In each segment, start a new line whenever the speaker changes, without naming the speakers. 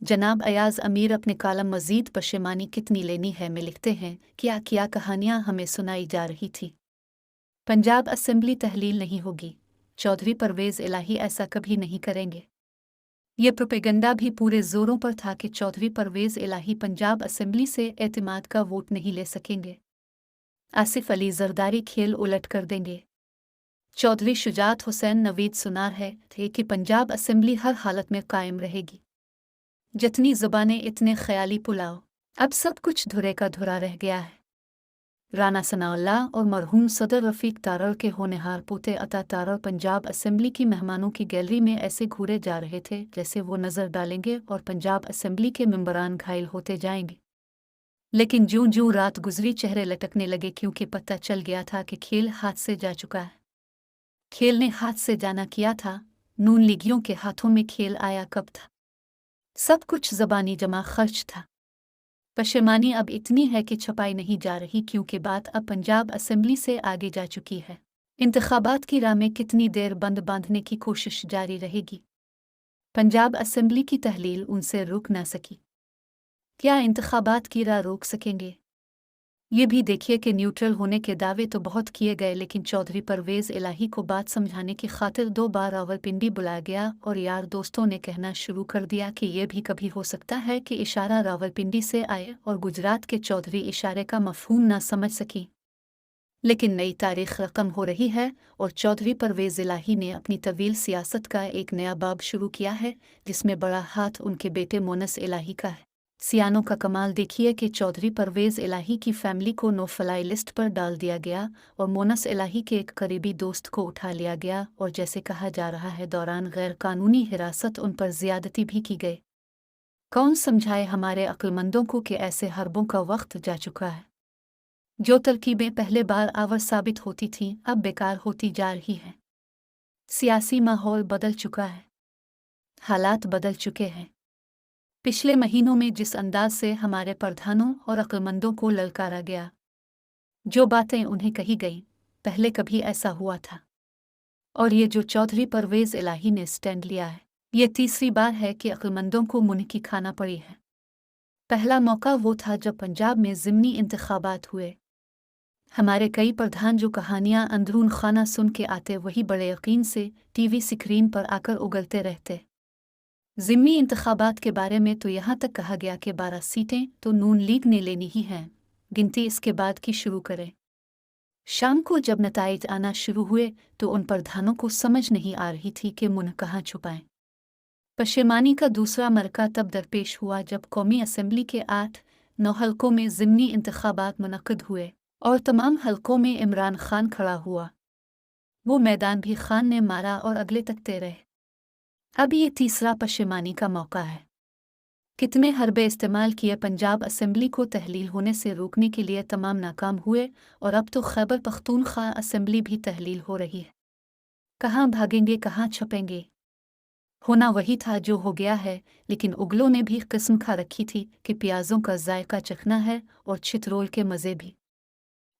जनाब अयाज अमीर अपने कालम मजीद पशेमानी कितनी लेनी है में लिखते हैं, क्या क्या कहानियां हमें सुनाई जा रही थी। पंजाब असेंबली तहलील नहीं होगी, चौधरी परवेज़ इलाही ऐसा कभी नहीं करेंगे। ये प्रोपेगंडा भी पूरे जोरों पर था कि चौधरी परवेज़ इलाही पंजाब असेंबली से एतमाद का वोट नहीं ले सकेंगे। आसिफ अली जरदारी खेल उलट कर देंगे। चौधरी शुजात हुसैन नवीद सुनार है थे कि पंजाब असेंबली हर हालत में कायम रहेगी। जितनी ज़बानें इतने ख्याली पुलाव, अब सब कुछ धुरे का धुरा रह गया है। राना सनाउल्लाह और मरहूम सदर रफ़ीक तारड़ के होनहार पोते अता तारड़ पंजाब असेंबली की मेहमानों की गैलरी में ऐसे घूरे जा रहे थे जैसे वो नज़र डालेंगे और पंजाब असेंबली के मेंबरान घायल होते जाएंगे। लेकिन जूं जूं रात गुजरी चेहरे लटकने लगे, क्योंकि पता चल गया था कि खेल हाथ से जा चुका है। खेल ने हाथ से जाना किया था, नून लीगियों के हाथों में खेल आया कब था। सब कुछ ज़बानी जमा खर्च था। पशेमानी अब इतनी है कि छपाई नहीं जा रही, क्योंकि बात अब पंजाब असेंबली से आगे जा चुकी है। इंतखाबात की राह में कितनी देर बंद बांधने की कोशिश जारी रहेगी। पंजाब असेंबली की तहलील उनसे रुक ना सकी। क्या इंतखाबात की राह रोक सकेंगे? ये भी देखिए कि न्यूट्रल होने के दावे तो बहुत किए गए, लेकिन चौधरी परवेज़ इलाही को बात समझाने की खातिर 2 बार रावलपिंडी बुलाया गया और यार दोस्तों ने कहना शुरू कर दिया कि यह भी कभी हो सकता है कि इशारा रावलपिंडी से आए और गुजरात के चौधरी इशारे का मफहूम ना समझ सकी। लेकिन नई तारीख रकम हो रही है और चौधरी परवेज़ इलाही ने अपनी तवील सियासत का एक नया बाब शुरू किया है, जिसमें बड़ा हाथ उनके बेटे मोनस इलाही का है। सियानों का कमाल देखिए कि चौधरी परवेज़ इलाही की फैमिली को नो फ्लाई लिस्ट पर डाल दिया गया और मोनस इलाही के एक करीबी दोस्त को उठा लिया गया, और जैसे कहा जा रहा है दौरान गैर कानूनी हिरासत उन पर ज़्यादती भी की गई। कौन समझाए हमारे अक्लमंदों को कि ऐसे हरबों का वक्त जा चुका है। जो तरकीबें पहले बार आवर साबित होती थीं अब बेकार होती जा रही हैं। सियासी माहौल बदल चुका है, हालात बदल चुके हैं। पिछले महीनों में जिस अंदाज से हमारे प्रधानों और अक्लमंदों को ललकारा गया, जो बातें उन्हें कही गईं, पहले कभी ऐसा हुआ था। और ये जो चौधरी परवेज़ इलाही ने स्टैंड लिया है, ये तीसरी बार है कि अक्लमंदों को मुनकी खाना पड़ी है। पहला मौका वो था जब पंजाब में ज़िमनी इंतखाबात हुए। हमारे कई प्रधान जो कहानियां अंदरून खाना सुन के आते, वही बड़े यकीन से टीवी स्क्रीन पर आकर उगलते रहते। ज़िमनी इंतखाबात के बारे में तो यहाँ तक कहा गया कि 12 सीटें तो नून लीग ने लेनी ही हैं, गिनती इसके बाद की शुरू करें। शाम को जब नताइज आना शुरू हुए तो उन प्रधानों को समझ नहीं आ रही थी कि मुंह कहाँ छुपाएं। पशेमानी का दूसरा मरका तब दरपेश हुआ जब कौमी असेंबली के 8-9 हलकों में ज़िमनी इंतखाबात मुनक्किद हुए और तमाम हलकों में इमरान खान खड़ा हुआ। वो मैदान भी खान ने मारा और अगले तकते रहे। अब ये तीसरा पशेमानी का मौका है। कितने हरबे इस्तेमाल किए पंजाब असेंबली को तहलील होने से रोकने के लिए, तमाम नाकाम हुए और अब तो खैबर पख्तूनख्वा असेंबली भी तहलील हो रही है। कहाँ भागेंगे, कहाँ छपेंगे। होना वही था जो हो गया है, लेकिन उगलों ने भी किस्म खा रखी थी कि प्याज़ों का जायका चखना है और छितरोल के मज़े भी।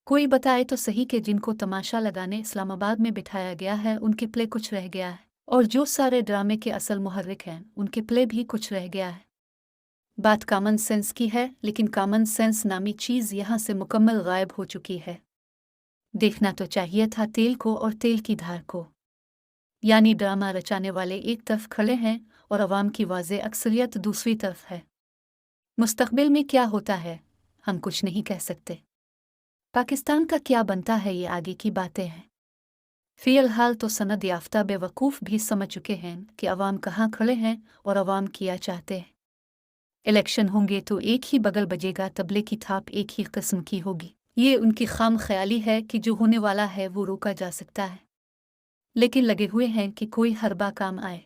कोई बताए तो सही कि जिनको तमाशा लगाने इस्लामाबाद में बिठाया गया है उनके प्ले कुछ रह गया है, और जो सारे ड्रामे के असल मुहर्रिक हैं उनके प्ले भी कुछ रह गया है। बात कॉमन सेंस की है, लेकिन कॉमन सेंस नामी चीज़ यहाँ से मुकम्मल गायब हो चुकी है। देखना तो चाहिए था तेल को और तेल की धार को, यानी ड्रामा रचाने वाले एक तरफ खड़े हैं और अवाम की वाज़े अक्सरियत दूसरी तरफ है। मुस्तक़बिल में क्या होता है हम कुछ नहीं कह सकते। पाकिस्तान का क्या बनता है ये आगे की बातें हैं। फ़िलहाल तो सनद याफ्ता बेवकूफ़ भी समझ चुके हैं कि अवाम कहाँ खड़े हैं और अवाम क्या चाहते हैं। इलेक्शन होंगे तो एक ही बगल बजेगा, तबले की थाप एक ही किस्म की होगी। ये उनकी खाम ख्याली है कि जो होने वाला है वो रोका जा सकता है, लेकिन लगे हुए हैं कि कोई हरबा काम आए।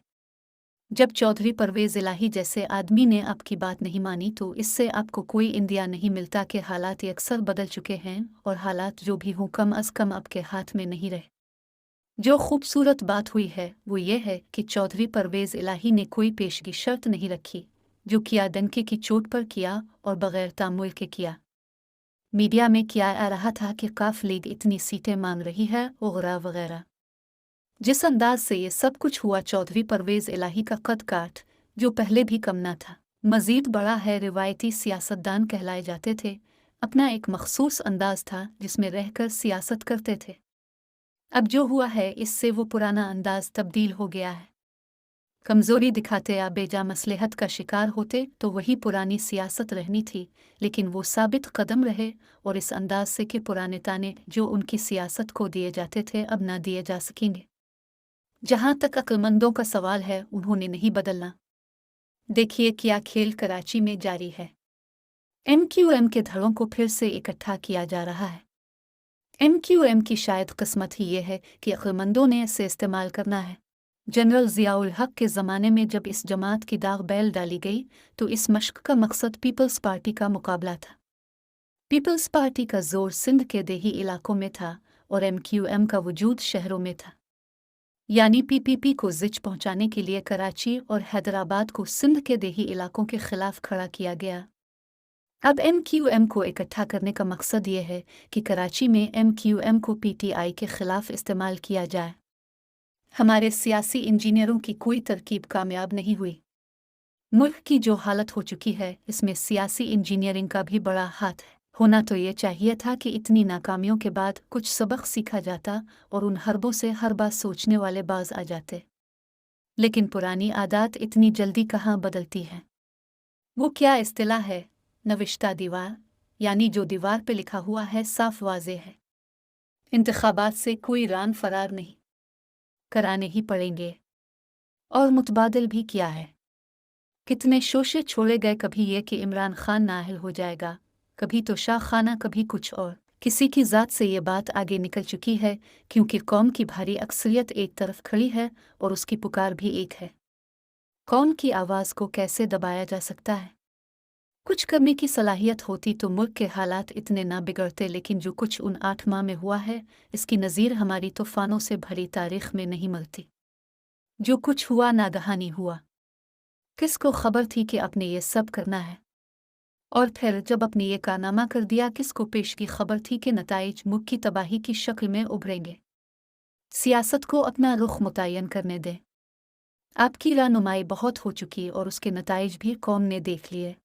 जब चौधरी परवेज़ इलाही जैसे आदमी ने आपकी बात नहीं मानी तो इससे आपको कोई इंदिया नहीं मिलता कि हालात अक्सर बदल चुके हैं और हालात जो भी हों कम अज़ कम आपके हाथ में नहीं रहे। जो खूबसूरत बात हुई है वो ये है कि चौधरी परवेज़ इलाही ने कोई पेशगी शर्त नहीं रखी, जो किया डंके की चोट पर किया और बग़ैर तामुल के किया। मीडिया में क्या आ रहा था कि काफ लीग इतनी सीटें मांग रही है वगैरह वगैरह। जिस अंदाज से ये सब कुछ हुआ, चौधरी परवेज़ इलाही का कद काठ जो पहले भी कम न था, मज़ीद बड़ा है, रिवायती सियासतदान कहलाए जाते थे, अपना एक मखसूस अंदाज था जिसमें रहकर सियासत करते थे। अब जो हुआ है इससे वो पुराना अंदाज तब्दील हो गया है। कमज़ोरी दिखाते या बेजा मसलहत का शिकार होते तो वही पुरानी सियासत रहनी थी, लेकिन वो साबित कदम रहे और इस अंदाज से कि पुराने ताने जो उनकी सियासत को दिए जाते थे अब ना दिए जा सकेंगे। जहाँ तक अक्लमंदों का सवाल है, उन्होंने नहीं बदलना। देखिए क्या खेल कराची में जारी है। MQM के धड़ों को फिर से इकट्ठा किया जा रहा है। MQM की शायद किस्मत ही ये है कि अक्लमंदों ने इसे इस्तेमाल करना है। जनरल ज़ियाउल हक के ज़माने में जब इस जमात की दाग बैल डाली गई तो इस मश्क का मकसद पीपल्स पार्टी का मुकाबला था। पीपल्स पार्टी का जोर सिंध के देही इलाकों में था और MQM का वजूद शहरों में था। यानी PPP को जिच पहुंचाने के लिए कराची और हैदराबाद को सिंध के देही इलाकों के खिलाफ खड़ा किया गया। अब MQM को इकट्ठा करने का मकसद ये है कि कराची में MQM को PTI के खिलाफ इस्तेमाल किया जाए। हमारे सियासी इंजीनियरों की कोई तरकीब कामयाब नहीं हुई। मुल्क की जो हालत हो चुकी है इसमें सियासी इंजीनियरिंग का भी बड़ा हाथ है। होना तो ये चाहिए था कि इतनी नाकामियों के बाद कुछ सबक सीखा जाता और उन हरबों से हर बात सोचने वाले बाज आ जाते। लेकिन पुरानी आदत इतनी जल्दी कहाँ बदलती है। वो क्या इस्तिलाह है, नविश्ता दीवार, यानी जो दीवार पे लिखा हुआ है साफ वाज़े है। इंतखाबात से कोई रान फरार नहीं, कराने ही पड़ेंगे। और मुतबादिल भी क्या है। कितने शोशे छोड़े गए, कभी ये कि इमरान खान नाअहल हो जाएगा, कभी तो शाह खाना, कभी कुछ और। किसी की ज़ात से ये बात आगे निकल चुकी है क्योंकि कौम की भारी अक्सरियत एक तरफ खड़ी है और उसकी पुकार भी एक है। कौम की आवाज़ को कैसे दबाया जा सकता है? कुछ करने की सलाहियत होती तो मुल्क के हालात इतने ना बिगड़ते, लेकिन जो कुछ उन 8 माह में हुआ है इसकी नज़ीर हमारी तूफ़ानों से भरी तारीख में नहीं मिलती। जो कुछ हुआ नागहानी हुआ। किसको खबर थी कि अपने ये सब करना है? और फिर जब अपने ये कारनामा कर दिया, किसको पेश की खबर थी कि नताइज मुल्क की तबाही की शक्ल में उभरेंगे? सियासत को अपना रुख मुतय्यन करने दें। आपकी रहनुमाई बहुत हो चुकी और उसके नताइज भी कौम ने देख लिए।